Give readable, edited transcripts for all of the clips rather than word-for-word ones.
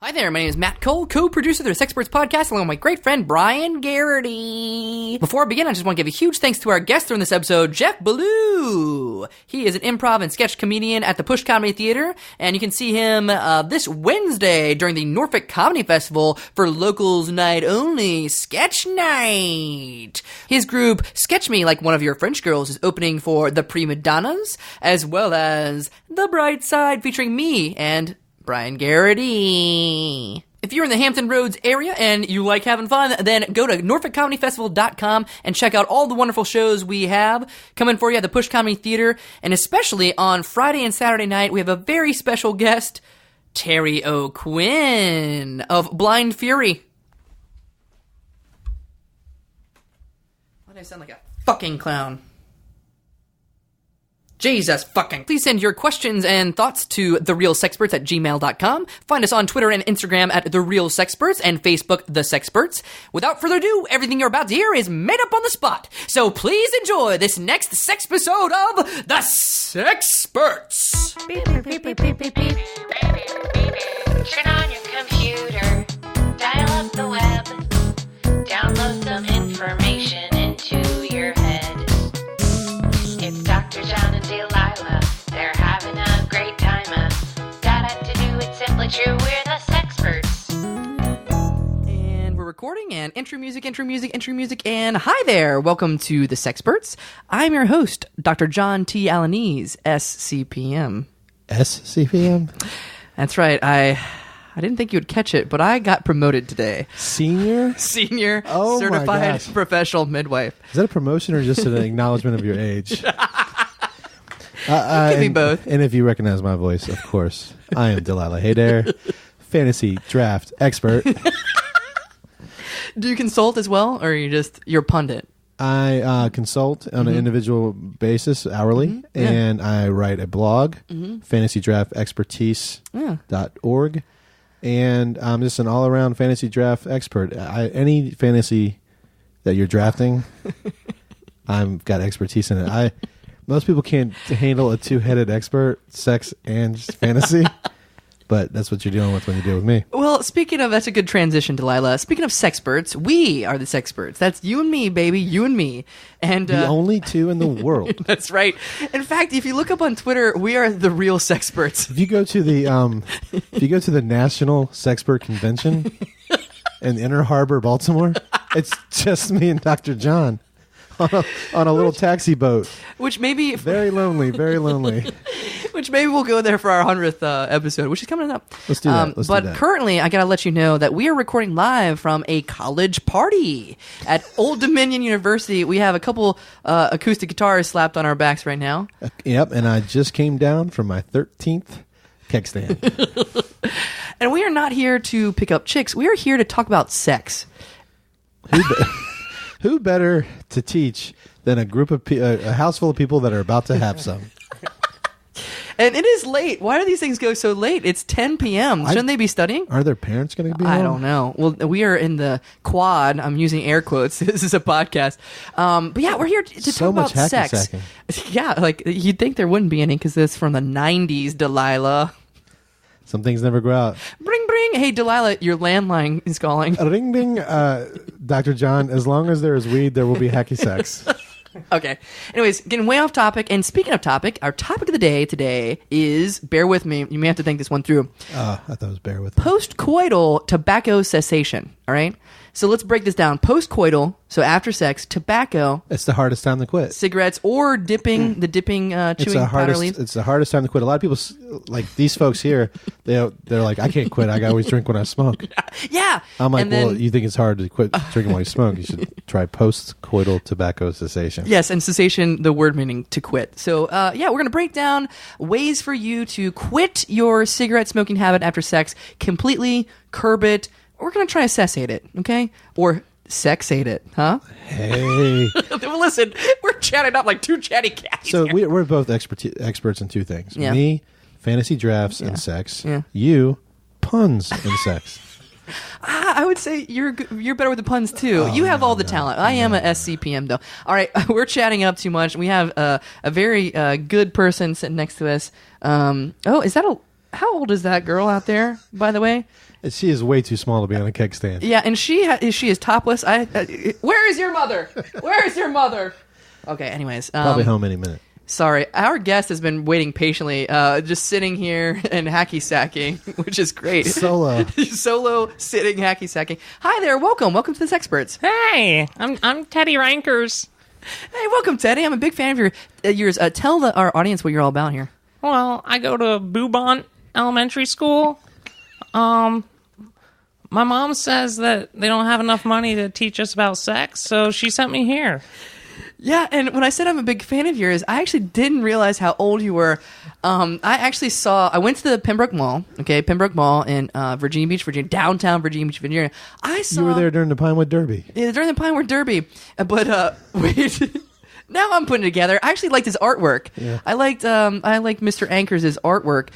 Hi there, my name is Matt Cole, co-producer of the Sexperts podcast, along with my great friend Brian Garrity. Before I begin, I just want to give a huge thanks to our guest in this episode, Jeff Beaulieu. He is an improv and sketch comedian at the Push Comedy Theater, and you can see him this Wednesday during the Norfolk Comedy Festival for Locals Night Only Sketch Night. His group, Sketch Me Like One of Your French Girls, is opening for the Prima Donnas, as well as The Bright Side featuring me and Brian Garrity. If you're in the Hampton Roads area and you like having fun, then go to NorfolkComedyFestival.com and check out all the wonderful shows we have coming for you at the Push Comedy Theater. And especially on Friday and Saturday night, we have a very special guest, Terry O'Quinn of Blind Fury. Why do I sound like a fucking clown? Jesus fucking. Please send your questions and thoughts to therealsexperts@gmail.com. Find us on Twitter and Instagram at therealsexperts and Facebook The Sexperts. Without further ado, everything you're about to hear is made up on the spot. So please enjoy this next sex episode of The Sexperts. Beep, beep, beep, beep, beep, beep, beep. Turn on your computer, dial up the web, download some information into your head. It's Dr. John and Delilah, they're having a great time. Gotta do it simply true, we're the Sexperts. And we're recording, and entry music, and hi there, welcome to The Sexperts. I'm your host, Dr. John T. Alanese, SCPM. SCPM? That's right, I didn't think you would catch it, but I got promoted today. Senior? Senior Oh my certified gosh. professional midwife. Is that a promotion or just an acknowledgement of your age? It could be both. And if you recognize my voice, of course, I am Delilah. Hey there, fantasy draft expert. Do you consult as well, or are you're a pundit? I consult on an individual basis hourly, and I write a blog, fantasydraftexpertise.org. And I'm just an all-around fantasy draft expert. Any fantasy that you're drafting, I've got expertise in it. Most people can't handle a two-headed expert, sex and fantasy, but that's what you're dealing with when you deal with me. Well, speaking of, that's a good transition, Delilah. Speaking of Sexperts, we are the Sexperts. That's you and me, baby, you and me. And The only two in the world. That's right. In fact, if you look up on Twitter, we are the real Sexperts. If you go to the National Sexpert Convention in Inner Harbor, Baltimore, it's just me and Dr. John on a little taxi boat. Which maybe Very lonely, very lonely. Which maybe we'll go there for our 100th episode, which is coming up. Let's do that. But currently, I got to let you know that we are recording live from a college party at Old Dominion University. We have a couple acoustic guitars slapped on our backs right now. Yep, and I just came down from my 13th keg stand. And we are not here to pick up chicks. We are here to talk about sex. Who better to teach than a house full of people that are about to have some? And it is late. Why do these things go so late? It's 10 p.m. Shouldn't they be studying? Are their parents going to be I home? don't know. Well, we are in the quad. I'm using air quotes. This is a podcast. But yeah, we're here to talk about sex. hacky-sacking. Yeah, like you'd think there wouldn't be any because this is from the 90s, Delilah. Some things never grow out. Bring, bring. Hey, Delilah, your landline is calling. Ring ding, Dr. John, as long as there is weed, there will be hacky sex. Okay. Anyways, getting way off topic. And speaking of topic, our topic of the day today is, bear with me, you may have to think this one through. I thought it was bear with me. Post-coital tobacco cessation. All right? So let's break this down. Post-coital, so after sex, tobacco, It's the hardest time to quit. cigarettes, or chewing powder leaves. It's the hardest time to quit. A lot of people, like these folks here, they're like, I can't quit. I always drink when I smoke. Yeah. I'm like, And then- well, you think it's hard to quit drinking while you smoke? You should try post-coital tobacco cessation. Yes, and cessation, the word meaning to quit. So, we're going to break down ways for you to quit your cigarette smoking habit after sex completely, curb it. We're going to try to cessate it, okay? Or sexate it, huh? Hey. Well, listen, we're chatting up like two chatty cats. So here. we're both experts in two things. Yeah. Me, fantasy drafts and sex. Yeah. You, puns and sex. I would say you're better with the puns too. You have all the talent. I am a SCPM though. All right, we're chatting up too much. We have a very good person sitting next to us. Is that how old is that girl out there? By the way, She is way too small to be on a keg stand. Yeah, and she is topless. Where is your mother? Where is your mother? Okay, anyways. Probably home any minute. Sorry, our guest has been waiting patiently, just sitting here and hacky sacking, which is great. Solo sitting hacky sacking. Hi there, welcome to the Sexperts. Hey, I'm Teddy Rankers. Hey, welcome, Teddy. I'm a big fan of yours. Tell our audience what you're all about here. Well, I go to Boubont Elementary School. My mom says that they don't have enough money to teach us about sex, so she sent me here. Yeah, and when I said I'm a big fan of yours, I actually didn't realize how old you were. I went to the Pembroke Mall, in Virginia Beach, Virginia, downtown Virginia Beach, Virginia. You were there during the Pinewood Derby. Yeah, during the Pinewood Derby. But, wait, now I'm putting it together. I actually liked his artwork. Yeah. I liked Mr. Ankers' artwork.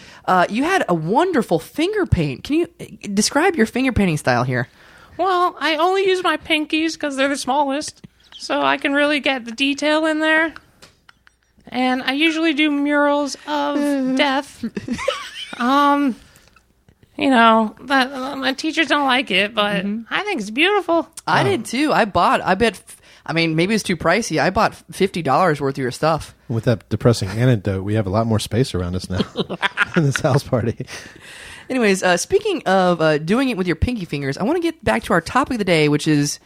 You had a wonderful finger paint. Can you describe your finger painting style here? Well, I only use my pinkies because they're the smallest, so I can really get the detail in there. And I usually do murals of death. That my teachers don't like it, but I think it's beautiful. I did too. Maybe it's too pricey. I bought $50 worth of your stuff. With that depressing anecdote, we have a lot more space around us now in this house party. Anyways, speaking of doing it with your pinky fingers, I want to get back to our topic of the day, which is...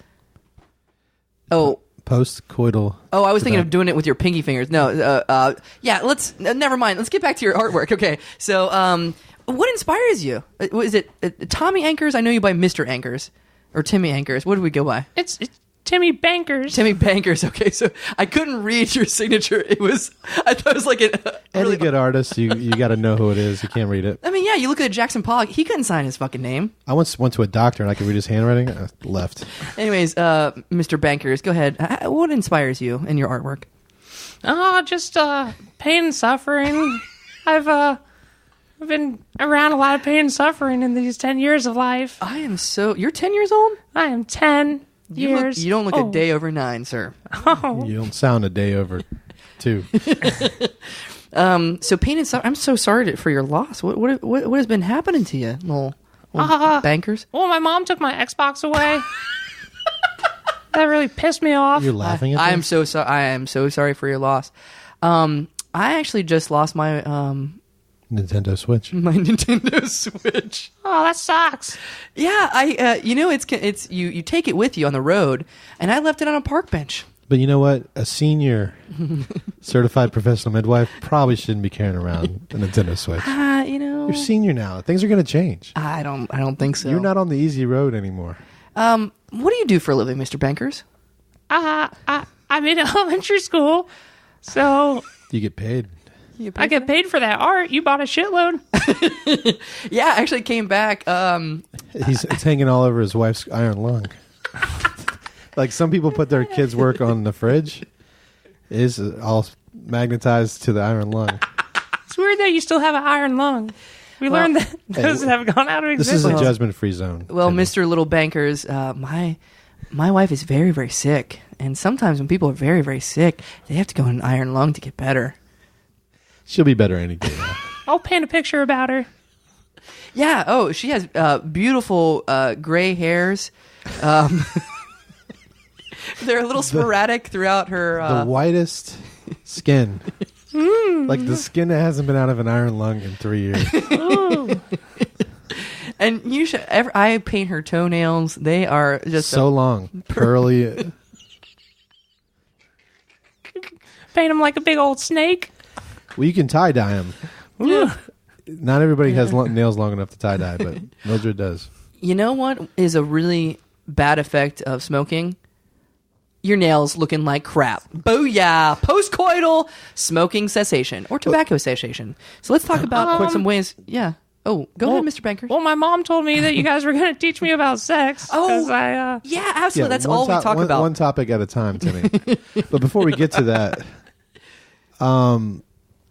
Post-coital. Oh, I was thinking of doing it with your pinky fingers. No, never mind. Let's get back to your artwork. Okay, so what inspires you? Is it Tommy Ankers? I know you by Mr. Ankers. Or Timmy Ankers. What do we go by? It's Timmy Bankers. Timmy Bankers. Okay, so I couldn't read your signature. I thought it was like Any good artist, you got to know who it is. You can't read it. I mean, yeah, you look at Jackson Pollock. He couldn't sign his fucking name. I once went to a doctor and I could read his handwriting. I left. Anyways, Mr. Bankers, go ahead. What inspires you in your artwork? Just pain and suffering. I've been around a lot of pain and suffering in these 10 years of life. You're 10 years old? I am 10 years You don't look old. a day over 9, sir. Oh. You don't sound a day over 2. So pain and suffering. I'm so sorry for your loss. What has been happening to you, little Bankers? Well, my mom took my Xbox away. That really pissed me off. You're laughing at this? I am so sorry for your loss. I actually just lost my Nintendo Switch. my Nintendo Switch. Oh, that sucks. Yeah, it's you take it with you on the road, and I left it on a park bench. But you know what? A senior certified professional midwife probably shouldn't be carrying around a Nintendo Switch. You're senior now. Things are going to change. I don't think so. You're not on the easy road anymore. What do you do for a living, Mr. Bankers? I'm in elementary school, so You get paid. I get paid for that art. You bought a shitload. Yeah, I actually came back. It's hanging all over his wife's iron lung. Like some people put their kids' work on the fridge. It is all magnetized to the iron lung. It's weird that you still have an iron lung. We learned that those have gone out of existence. This is a judgment-free zone. Well, Timmy. Mr. Little Bankers, my wife is very, very sick. And sometimes when people are very, very sick, they have to go in an iron lung to get better. She'll be better any day now. I'll paint a picture about her. Yeah. Oh, she has beautiful gray hairs. They're a little sporadic throughout her. The whitest skin. Like the skin that hasn't been out of an iron lung in 3 years. And you should. I paint her toenails. They are just So long. Curly. Paint them like a big old snake. Well, you can tie-dye them. Yeah. Not everybody has nails long enough to tie-dye, but Mildred does. You know what is a really bad effect of smoking? Your nails looking like crap. Booyah! Post-coital smoking cessation or tobacco cessation. So let's talk about some ways. Yeah. Oh, go ahead, Mr. Bankers. Well, my mom told me that you guys were going to teach me about sex. Oh, I, yeah, absolutely. That's one all we talk about. One topic at a time, Timmy. But before we get to that,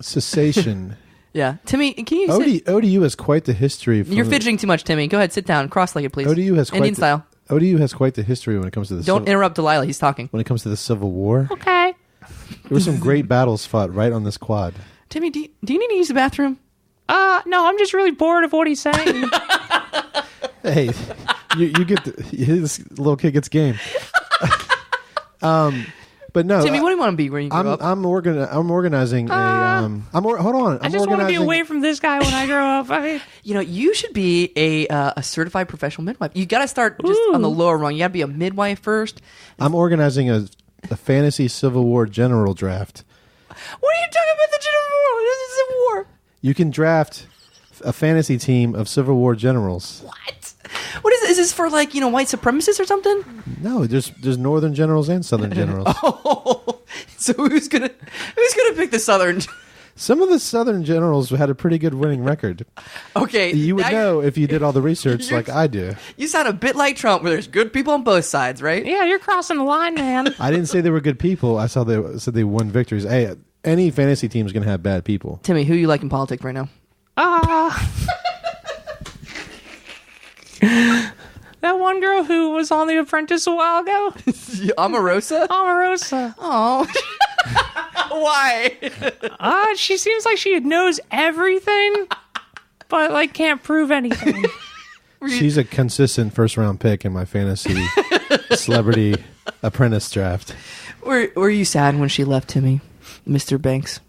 cessation. Yeah. Timmy, can you sit? ODU has quite the history. You're fidgeting too much, Timmy. Go ahead, sit down. Cross-legged, please. ODU has Indian style. ODU has quite the history when it comes to the Don't interrupt Delilah. He's talking. when it comes to the Civil War. okay. There were some great battles fought right on this quad. Timmy, do you need to use the bathroom? No, I'm just really bored of what he's saying. Hey, you get this little kid gets game. But no, Timmy, what do you want to be when you grow up? I'm organizing a. Hold on. I just want to be away from this guy when I grow up. I mean, You should be a certified professional midwife. You got to start just on the lower rung. You got to be a midwife first. I'm organizing a fantasy Civil War general draft. What are you talking about? The Civil War? This is Civil War. You can draft a fantasy team of Civil War generals. What? What is this? Is this for white supremacists or something? No, there's Northern generals and Southern generals. Oh, so who's gonna pick the Southern? Some of the Southern generals had a pretty good winning record. Okay, You would know if you did all the research like I do. You sound a bit like Trump, where there's good people on both sides, right? yeah, you're crossing the line, man. I didn't say they were good people. I said they won victories. Hey, any fantasy team is going to have bad people. Timmy, who you like in politics right now? That one girl who was on The Apprentice a while ago. Omarosa? Omarosa. Oh. Why? She seems like she knows everything, but can't prove anything. She's a consistent first-round pick in my fantasy celebrity apprentice draft. Were you sad when she left, Timmy? Mr. Bankers?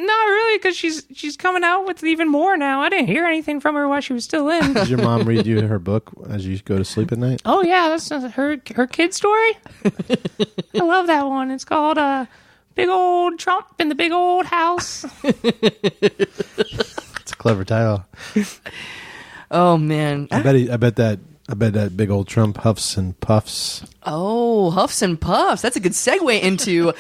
Not really, because she's coming out with even more now. I didn't hear anything from her while she was still in. Did your mom read you her book as you go to sleep at night? Oh yeah, that's her kid story. I love that one. It's called Big Old Trump in the Big Old House. It's a clever title. Oh man, I bet that big old Trump huffs and puffs. Oh, huffs and puffs. That's a good segue into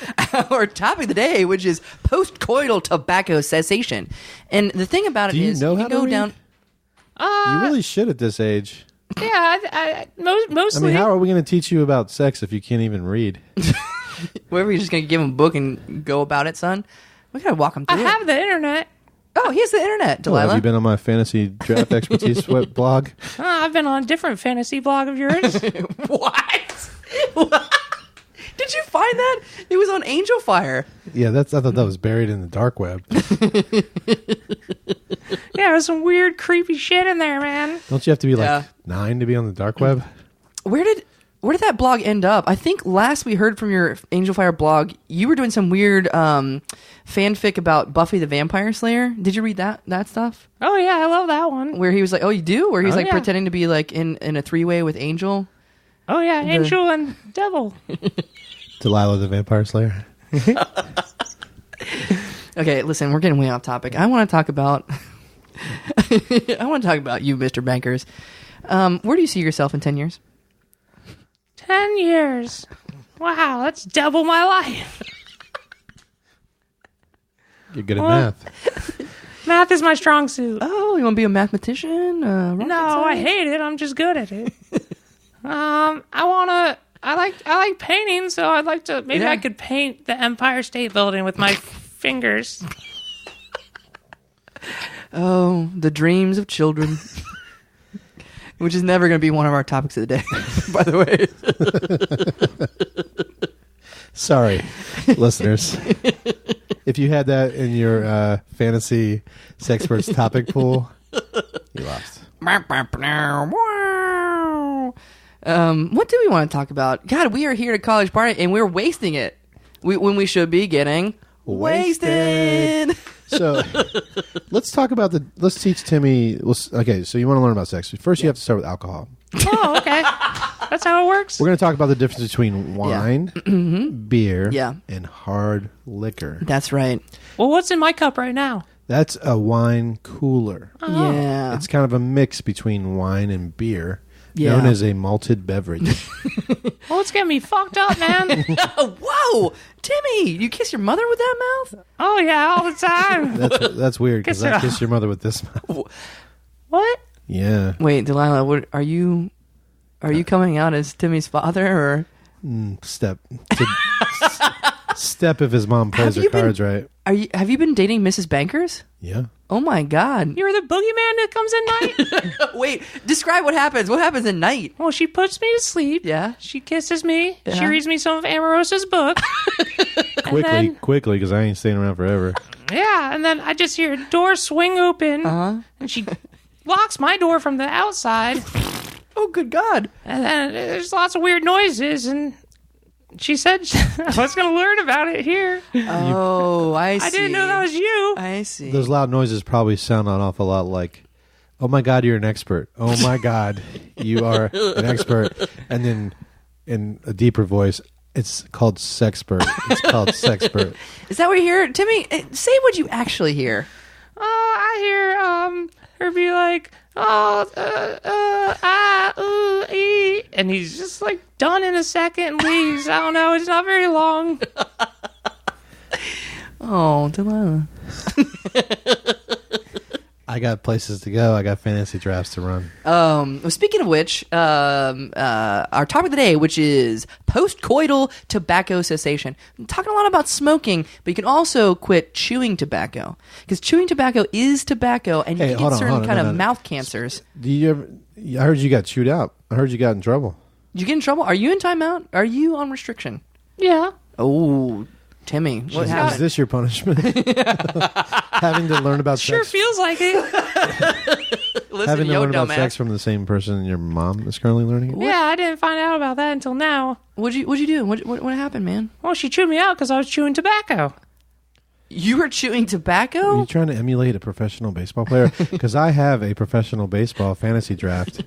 our topic of the day, which is post-coital tobacco cessation. And the thing about Do you know how to go read? down. You really should at this age. Yeah, mostly. I mean, how are we going to teach you about sex if you can't even read? Whatever, you're just going to give him a book and go about it, son? We got to walk him through I have the internet. Oh, he has the internet, Delilah. Have you been on my fantasy draft expertise blog? I've been on a different fantasy blog of yours. What? Did you find that? It was on Angel Fire. Yeah, I thought that was buried in the dark web. Yeah, there's some weird, creepy shit in there, man. Don't you have to be 9 to be on the dark web? Where did that blog end up? I think last we heard from your Angel Fire blog, you were doing some weird fanfic about Buffy the Vampire Slayer. Did you read that stuff? Oh yeah, I love that one. Where he was like, oh, you do? Where he's yeah. pretending to be in a three-way with Angel. Oh yeah, Angel and Devil. Delilah the Vampire Slayer. Okay, listen, we're getting way off topic. I want to talk about you, Mr. Bankers. Where do you see yourself in 10 years? 10 years. Wow, that's double my life. You're good at math. Math is my strong suit. Oh, you want to be a mathematician? No, I hate it. I'm just good at it. I like painting, so I'd like to. Maybe I could paint the Empire State Building with my fingers. Oh, the dreams of children. Which is never going to be one of our topics of the day, by the way. Sorry, listeners. If you had that in your fantasy Sexperts topic pool, you lost. What do we want to talk about? God, we are here at a college party and we're wasting it when we should be getting wasted. So let's talk about let's teach Timmy. Okay, so you want to learn about sex. First, you have to start with alcohol. Oh, okay. That's how it works. We're going to talk about the difference between wine, beer, Yeah. and hard liquor. That's right. Well, what's in my cup right now? That's a wine cooler. Yeah. It's kind of a mix between wine and beer, Yeah. known as a malted beverage. Well, it's getting me fucked up, man. Whoa! Timmy, you kiss your mother with that mouth? Oh, yeah, all the time. That's weird because Kiss her I off. kissed your mother with this mouth. What? Yeah. Wait, Delilah, what are you coming out as Timmy's father or Step if his mom plays her cards right. have you been dating Mrs. Bankers? Yeah. Oh my god. You're the boogeyman that comes at night? Wait, describe what happens. What happens at night? Well, she puts me to sleep. Yeah. She kisses me. Yeah. She reads me some of Amarosa's book. Quickly, because I ain't staying around forever. Yeah, and then I just hear a door swing open. Uh-huh. And she locks my door from the outside. Oh, good God. And then there's lots of weird noises, and she said I was going to learn about it here. Oh, I see. I didn't know that was you. I see. Those loud noises probably sound an awful lot like, "Oh my God, you're an expert. Oh my God, you are an expert." And then in a deeper voice, "It's called Sexpert. It's called Sexpert." Is that what you hear? Timmy, say what you actually hear. I hear her be like, and he's just like done in a second and leaves. I don't know. It's not very long. Oh, Delilah. I got places to go. I got fantasy drafts to run. Speaking of which, our topic of the day, which is post-coital tobacco cessation. I'm talking a lot about smoking, but you can also quit chewing tobacco. Because chewing tobacco is tobacco, and you Hey, can hold get on, certain hold on, kind no, of no. mouth cancers. Do you ever? I heard you got chewed out. I heard you got in trouble. Did you get in trouble? Are you in timeout? Are you on restriction? Yeah. Oh, Timmy, what Is happened? this your punishment? Having to learn about Sure sex. feels like it. Listen, Having to yo, learn about dumbass. sex from the same person your mom is currently learning it. Yeah, I didn't find out about that until now. What'd you do? What happened, man? Well, she chewed me out because I was chewing tobacco. You were chewing Are tobacco? you trying to emulate a professional baseball player? Because I have a professional baseball fantasy draft,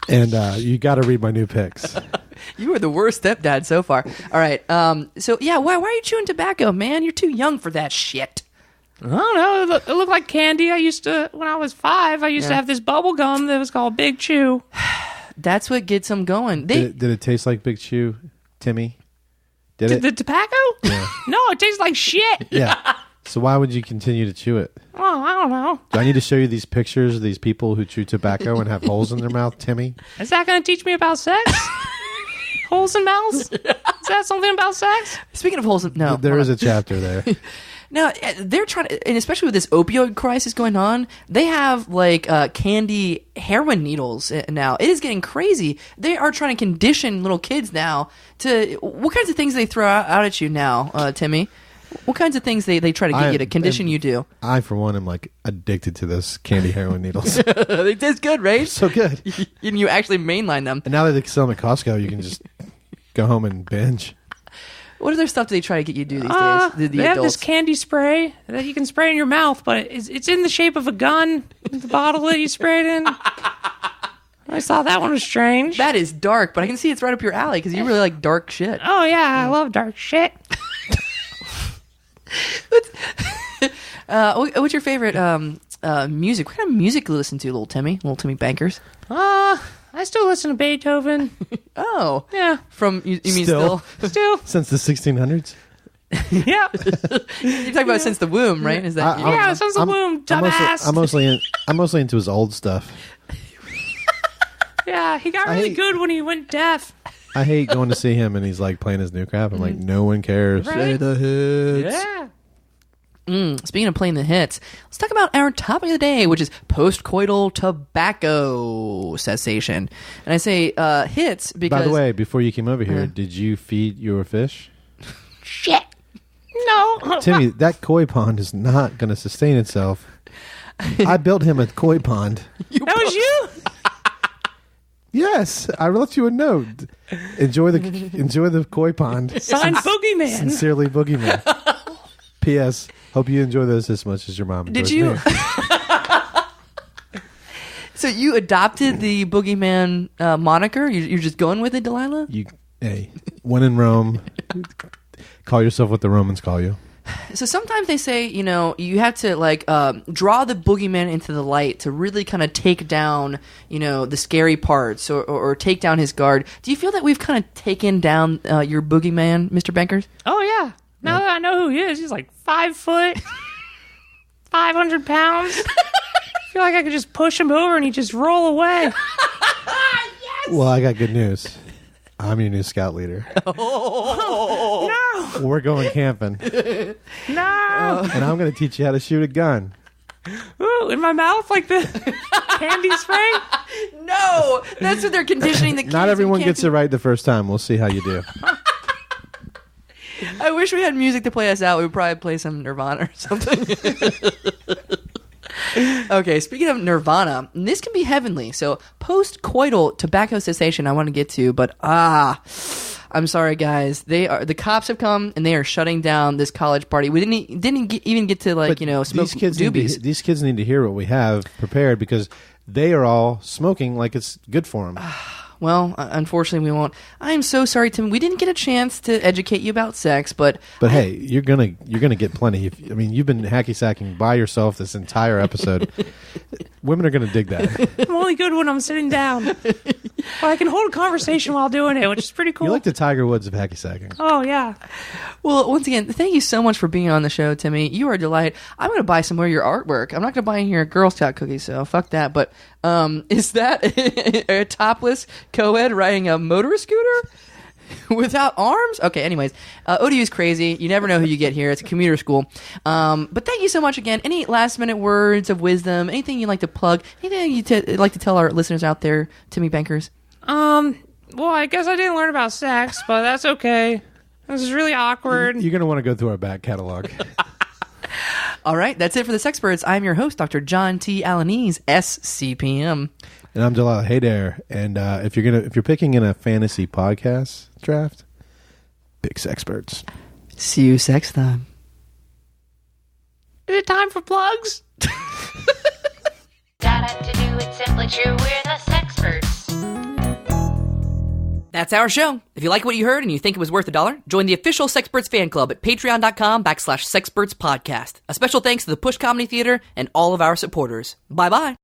and you got to read my new picks. You were the worst stepdad so far. All right. So yeah, why are you chewing tobacco, man? You're too young for that shit. I don't know. It looked like candy. I used to, when I was 5, I used to have this bubble gum that was called Big Chew. That's what gets them going. Did it taste like Big Chew, Timmy? Did it? The tobacco? Yeah. No, it tastes like shit. Yeah. So why would you continue to chew it? Oh, I don't know. Do I need to show you these pictures of these people who chew tobacco and have holes in their mouth, Timmy? Is that going to teach me about sex? Holes in mouths? Is that something about sex? Speaking of holes, no. There is a chapter there. Now, they're trying to, and especially with this opioid crisis going on, they have like candy heroin needles now. It is getting crazy. They are trying to condition little kids now to, what kinds of things they throw out at you now, Timmy? What kinds of things they try to get you to condition you to? I, for one, am like addicted to those candy heroin needles. They taste good, right? So good. And you actually mainline them. And now that they sell them at Costco, you can just go home and binge. What other stuff do they try to get you to do these days? The They have adults. this candy spray that you can spray in your mouth, but it's in the shape of a gun, the bottle that you spray it in. I thought that one was strange. That is dark, but I can see it's right up your alley because you really like dark shit. Oh, yeah, I love dark shit. What's your favorite music? What kind of music do you listen to, little Timmy Bankers? I still listen to Beethoven. Oh, Yeah, from you mean Still. still. Since the 1600s? Yeah. you're talking about since the womb, right? Is that Yeah, since the womb, dumbass. I'm mostly into his old stuff. Yeah, he got I really hate- good when he went deaf. I hate going to see him and he's like playing his new crap. I'm like, no one cares. Right. Say the hits. Yeah. Speaking of playing the hits, let's talk about our topic of the day, which is post-coital tobacco cessation. And I say hits because... By the way, before you came over here, did you feed your fish? Shit. No. Timmy, that koi pond is not going to sustain itself. I built him a koi pond. That was you? Yes, I left you a note. Enjoy the koi pond. Signed Boogeyman. Sincerely, Boogeyman. P.S. Hope you enjoy this as much as your mom enjoys Did you? me. So you adopted the Boogeyman moniker? You're just going with it, Delilah? Hey, when in Rome, call yourself what the Romans call you. So sometimes they say, you have to like draw the boogeyman into the light to really kind of take down, the scary parts or take down his guard. Do you feel that we've kind of taken down your boogeyman, Mr. Bankers? Oh, yeah. Now that I know who he is, he's like 5 foot, 500 pounds. I feel like I could just push him over and he'd just roll away. Well, I got good news. I'm your new scout leader. No. We're going camping, No. and I'm going to teach you how to shoot a gun. Ooh, in my mouth like the candy spray? No, that's what they're conditioning the kids. Not everyone gets it right the first time. We'll see how you do. I wish we had music to play us out. We would probably play some Nirvana or something. Okay, speaking of nirvana, this can be heavenly. So, post-coital tobacco cessation I want to get to, but I'm sorry, guys. The cops have come and they are shutting down this college party. We didn't even get to smoke doobies. These kids need to hear what we have prepared because they are all smoking like it's good for them. Well, unfortunately, we won't. I'm so sorry, Tim. We didn't get a chance to educate you about sex, but hey, you're gonna get plenty. You've been hacky sacking by yourself this entire episode. Women are gonna dig that. I'm only good when I'm sitting down. But I can hold a conversation while doing it, which is pretty cool. You're like the Tiger Woods of hacky sacking. Oh, yeah. Well, once again, thank you so much for being on the show, Timmy. You are a delight. I'm going to buy some more of your artwork. I'm not going to buy any of your Girl Scout cookies, so fuck that. But is that a topless co-ed riding a motor scooter? Without arms? Okay, anyways. ODU is crazy. You never know who you get here. It's a commuter school. But thank you so much again. Any last-minute words of wisdom? Anything you'd like to plug? Anything you'd like to tell our listeners out there, Timmy Bankers? Well, I guess I didn't learn about sex, but that's okay. This is really awkward. You're going to want to go through our back catalog. All right, that's it for the Sexperts. I'm your host, Dr. John T. Alanese, SCPM. And I'm Delilah. Hey there. And if you're picking in a fantasy podcast draft, pick Sexperts. See you sex time. Is it time for plugs? Data to do it simply true. We're the Sexperts. That's our show. If you like what you heard and you think it was worth $1, join the official Sexperts fan club at patreon.com/Sexperts podcast. A special thanks to the Push Comedy Theater and all of our supporters. Bye-bye.